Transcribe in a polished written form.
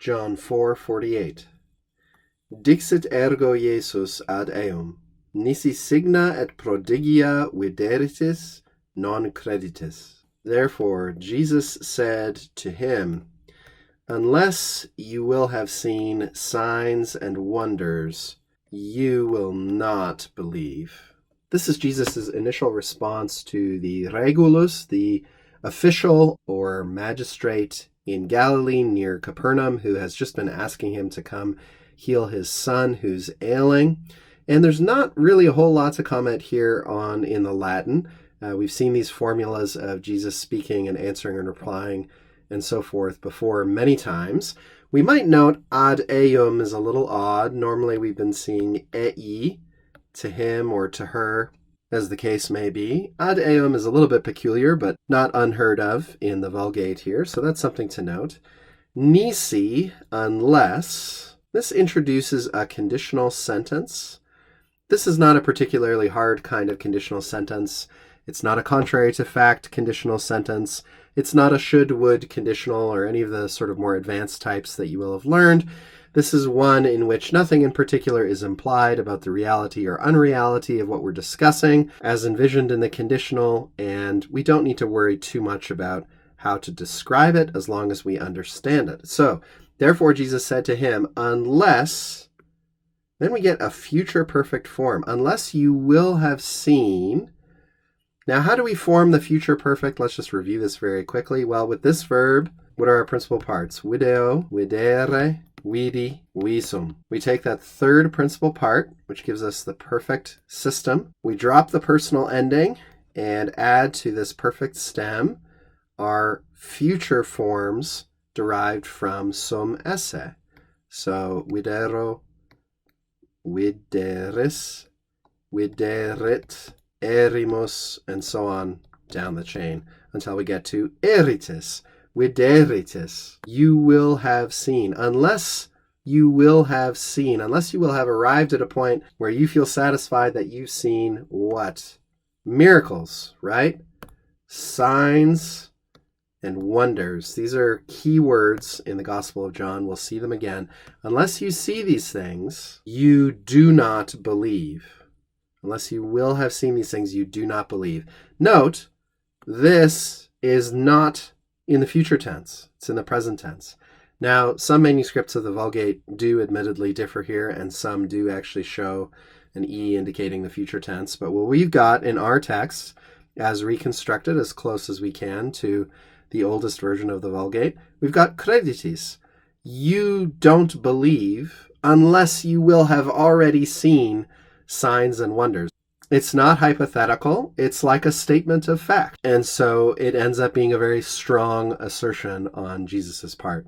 John 4:48. Dixit ergo Jesus ad eum, nisi signa et prodigia videritis, non creditis. Therefore Jesus said to him, unless you will have seen signs and wonders, you will not believe. This is Jesus' initial response to the Regulus, the official or magistrate in Galilee near Capernaum, who has just been asking him to come heal his son who's ailing. And there's not really a whole lot to comment here on in the Latin. We've seen these formulas of Jesus speaking and answering and replying and so forth before many times. We might note ad eum is a little odd. Normally we've been seeing ei, to him or to her, as the case may be. Ad eum is a little bit peculiar, but not unheard of in the Vulgate here, so that's something to note. Nisi, unless. This introduces a conditional sentence. This is not a particularly hard kind of conditional sentence. It's not a contrary to fact conditional sentence. It's not a should, would conditional or any of the sort of more advanced types that you will have learned. This is one in which nothing in particular is implied about the reality or unreality of what we're discussing as envisioned in the conditional, and we don't need to worry too much about how to describe it as long as we understand it. So, therefore Jesus said to him, unless, then we get a future perfect form, unless you will have seen. Now, how do we form the future perfect? Let's just review this very quickly. Well, with this verb, what are our principal parts? Video, videre, vidi, visum. We take that third principal part, which gives us the perfect system. We drop the personal ending and add to this perfect stem our future forms derived from sum esse. So, videro, videris, viderit, erimus, and so on down the chain until we get to eritis, videritis. You will have seen. Unless you will have seen, unless you will have arrived at a point where you feel satisfied that you've seen what? Miracles, right? Signs and wonders. These are key words in the Gospel of John. We'll see them again. Unless you see these things, you do not believe. Unless you will have seen these things, you do not believe. Note, this is not in the future tense. It's in the present tense. Now, some manuscripts of the Vulgate do admittedly differ here, and some do actually show an E indicating the future tense. But what we've got in our text, as reconstructed as close as we can to the oldest version of the Vulgate, we've got creditis. You don't believe unless you will have already seen signs and wonders. It's not hypothetical. It's like a statement of fact. And so it ends up being a very strong assertion on Jesus's part.